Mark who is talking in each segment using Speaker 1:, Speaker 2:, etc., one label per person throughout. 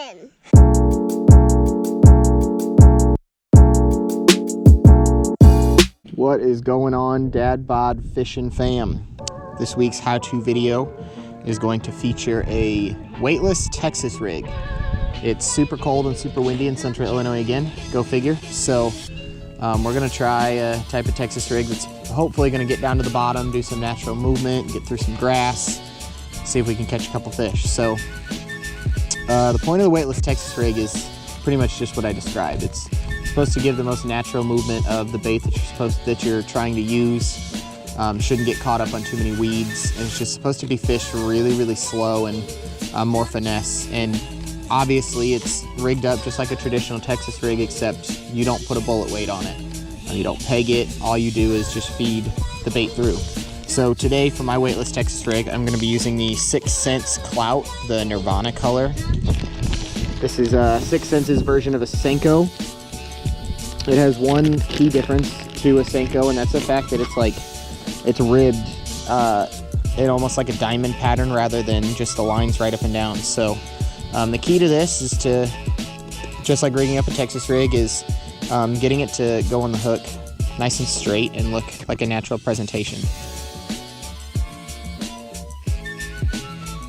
Speaker 1: fishing!
Speaker 2: What is going on, Dad Bod Fishing fam? This week's how-to video is going to feature a weightless Texas rig. It's super cold and super windy in central Illinois again, go figure. So we're gonna try a type of Texas rig that's hopefully gonna get down to the bottom, do some natural movement, get through some grass, see if we can catch a couple fish. So the point of the weightless Texas rig is pretty much just what I described. It's supposed to give the most natural movement of the bait that you're trying to use. Shouldn't get caught up on too many weeds, and it's just supposed to be fished really, really slow and more finesse. And obviously it's rigged up just like a traditional Texas rig, except you don't put a bullet weight on it. You don't peg it. All you do is just feed the bait through. So today for my weightless Texas rig, I'm going to be using the 6 Sense Clout, the Nirvana color. This is a 6 Sense's version of a Senko. It has one key difference to a Senko, and that's the fact that it's ribbed in almost like a diamond pattern rather than just the lines right up and down. So the key to this is to, just like rigging up a Texas rig, is getting it to go on the hook nice and straight and look like a natural presentation.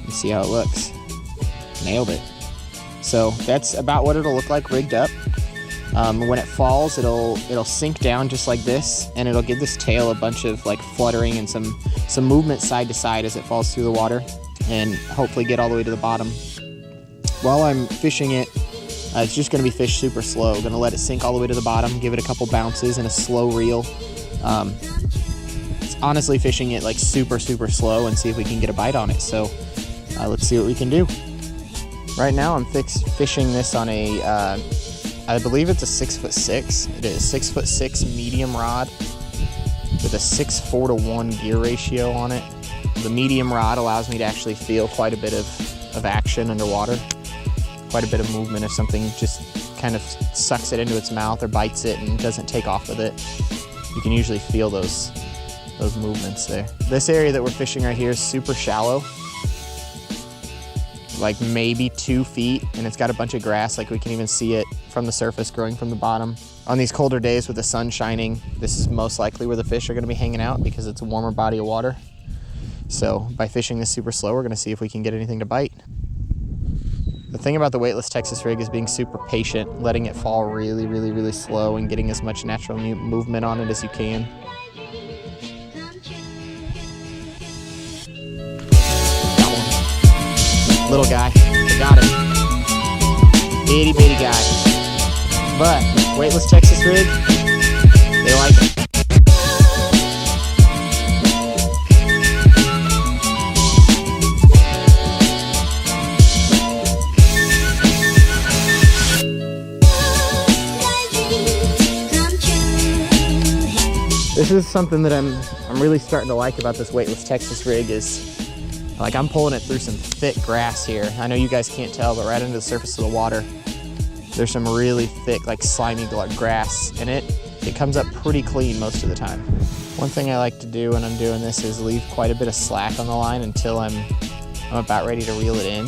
Speaker 2: See how it looks. Nailed it. So that's about what it'll look like rigged up. When it falls, it'll sink down just like this, and it'll give this tail a bunch of like fluttering and some movement side to side as it falls through the water, and hopefully get all the way to the bottom. While I'm fishing it, it's just going to be fished super slow. Going to let it sink all the way to the bottom, give it a couple bounces and a slow reel. It's honestly fishing it like super slow and see if we can get a bite on it. So let's see what we can do. Right now I'm fishing this on a, I believe it's a 6'6". It is 6'6" medium rod with a 6:4 gear ratio on it. The medium rod allows me to actually feel quite a bit of action underwater, quite a bit of movement if something just kind of sucks it into its mouth or bites it and doesn't take off with it. You can usually feel those movements there. This area that we're fishing right here is super shallow, like maybe 2 feet, and it's got a bunch of grass, like we can even see it from the surface growing from the bottom. On these colder days with the sun shining, this is most likely where the fish are going to be hanging out because it's a warmer body of water. So by fishing this super slow, we're going to see if we can get anything to bite. The thing about the weightless Texas rig is being super patient, letting it fall really slow and getting as much natural movement on it as you can. Little guy, I got him. Itty bitty guy. But weightless Texas rig, they like it. This is something that I'm really starting to like about this weightless Texas rig is, like, I'm pulling it through some thick grass here. I know you guys can't tell, but right under the surface of the water, there's some really thick, like slimy grass, and it comes up pretty clean most of the time. One thing I like to do when I'm doing this is leave quite a bit of slack on the line until I'm about ready to reel it in,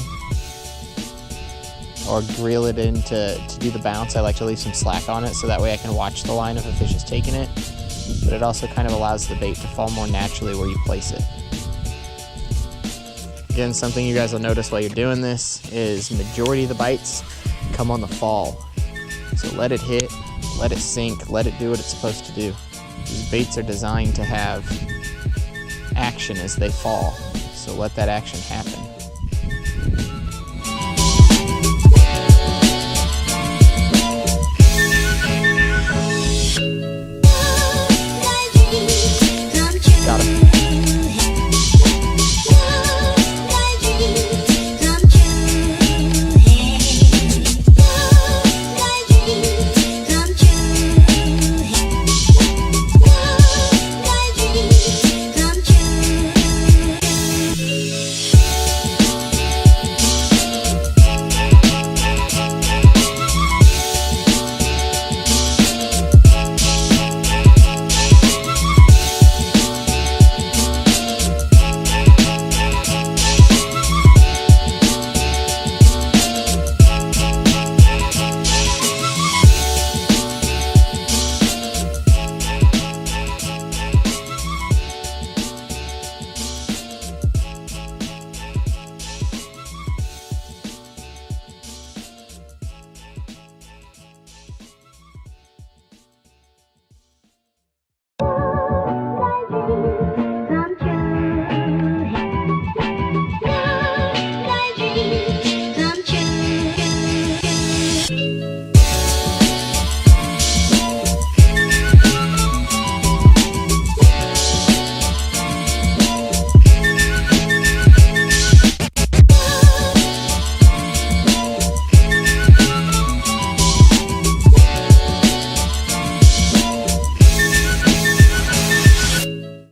Speaker 2: or reel it in to do the bounce. I like to leave some slack on it so that way I can watch the line if a fish is taking it, but it also kind of allows the bait to fall more naturally where you place it. Again, something you guys will notice while you're doing this is majority of the bites come on the fall. So let it hit, let it sink, let it do what it's supposed to do. These baits are designed to have action as they fall, so let that action happen.